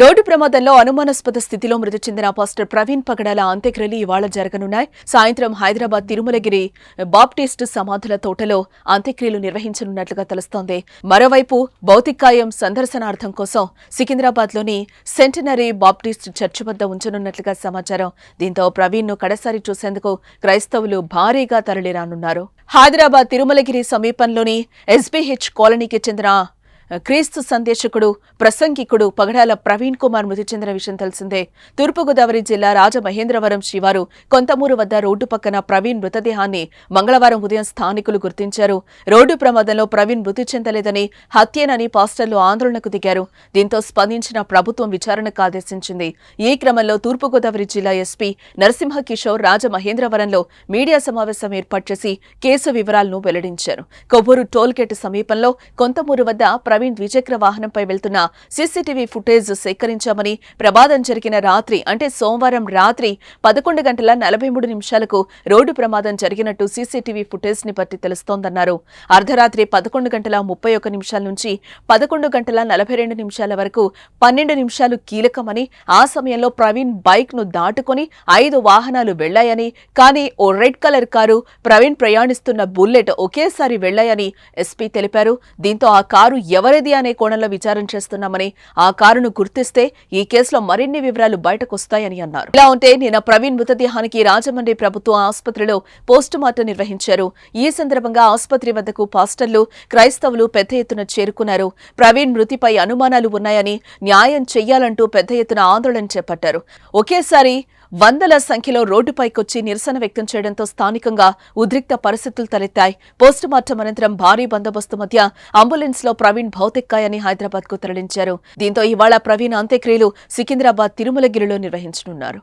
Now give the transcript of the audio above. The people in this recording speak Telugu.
రోడ్డు ప్రమాదంలో అనుమానాస్పద స్థితిలో మృతి చెందిన పాస్టర్ ప్రవీణ్ పగడాల అంత్యక్రియలు ఇవాళ జరగనున్నాయి. సాయంత్రం హైదరాబాద్ తిరుమలగిరి బాప్టిస్టు సమాధుల తోటలో అంత్యక్రియలు నిర్వహించనున్నట్లుగా తెలుస్తోంది. మరోవైపు భౌతికాయం సందర్శనార్థం కోసం సికింద్రాబాద్లోని సెంటనరీ బాప్టిస్ట్ చర్చి వద్ద ఉంచనున్నట్లుగా సమాచారం. దీంతో ప్రవీణ్ ను కడసారి చూసేందుకు క్రైస్తవులు భారీగా తరలిరానున్నారు. హైదరాబాద్ తిరుమలగిరి సమీపంలోని ఎస్బీహెచ్ కాలనీకి చెందిన క్రీస్తు సందేశకుడు ప్రసంగికుడు పగడాల ప్రవీణ్ కుమార్ మృతి చెందిన విషయం తెలిసిందే. తూర్పుగోదావరి జిల్లా రాజమహేంద్రవరం శివారు కొంతమూరు వద్ద రోడ్డు పక్కన ప్రవీణ్ మృతదేహాన్ని మంగళవారం ఉదయం స్థానికులు గుర్తించారు. రోడ్డు ప్రమాదంలో ప్రవీణ్ మృతి చెందలేదని, హత్యేనని పాస్టర్లు ఆందోళనకు దిగారు. దీంతో స్పందించిన ప్రభుత్వం విచారణకు ఆదేశించింది. ఈ క్రమంలో తూర్పుగోదావరి జిల్లా ఎస్పీ నరసింహ కిషోర్ రాజమహేంద్రవరంలో మీడియా సమావేశం ఏర్పాటు చేసి కేసు వివరాలను వెల్లడించారు. కొవ్వూరు టోల్గేట్ సమీపంలో కొంతమూరు వద్ద ప్రవీణ్ ద్విచక్ర వాహనంపై వెళ్తున్న సీసీటీవీ ఫుటేజ్ సేకరించామని, ప్రమాదం జరిగిన రాత్రి అంటే సోమవారం రాత్రి 11:43 రోడ్డు ప్రమాదం జరిగినట్టు సీసీటీవీ ఫుటేజ్ ని బట్టి తెలుస్తోందన్నారు. అర్ధరాత్రి 11:31 నుంచి 11:42 వరకు 12 నిమిషాలు కీలకమని, ఆ సమయంలో ప్రవీణ్ బైక్ ను దాటుకుని 5 వాహనాలు వెళ్లాయని, కానీ ఓ రెడ్ కలర్ కారు, ప్రవీణ్ ప్రయాణిస్తున్న బుల్లెట్ ఒకేసారి వెళ్లాయని ఎస్పీ తెలిపారు. దీంతో ఆ కారు ఎవరిది అనే కోణంలో విచారణ చేస్తున్నామని, ఆ కారును గుర్తిస్తే ఈ కేసులో మరిన్ని వివరాలు బయటకొస్తాయని అన్నారు. ఇలా ఉంటే నిన్న ప్రవీణ్ మృతదేహానికి రాజమండ్రి ప్రభుత్వ ఆసుపత్రిలో పోస్టుమార్టం నిర్వహించారు. ఈ సందర్భంగా ఆసుపత్రి వద్దకు పాస్టర్లు, క్రైస్తవులు పెద్ద ఎత్తున చేరుకున్నారు. ప్రవీణ్ మృతిపై అనుమానాలు ఉన్నాయని, న్యాయం చెయ్యాలంటూ పెద్ద ఎత్తున ఆందోళన చేపట్టారు. ఒకేసారి వందల సంఖ్యలో రోడ్డుపైకొచ్చి నిరసన వ్యక్తం చేయడంతో స్థానికంగా ఉద్రిక్త పరిస్థితులు తలెత్తాయి. పోస్టుమార్టం అనంతరం భారీ బందోబస్తు మధ్య అంబులెన్స్ లో ప్రవీణ్ భౌతికాయాన్ని హైదరాబాద్ కు తరలించారు. దీంతో ఇవాళ ప్రవీణ్ అంత్యక్రియలు సికింద్రాబాద్ తిరుమలగిరిలో నిర్వహించనున్నారు.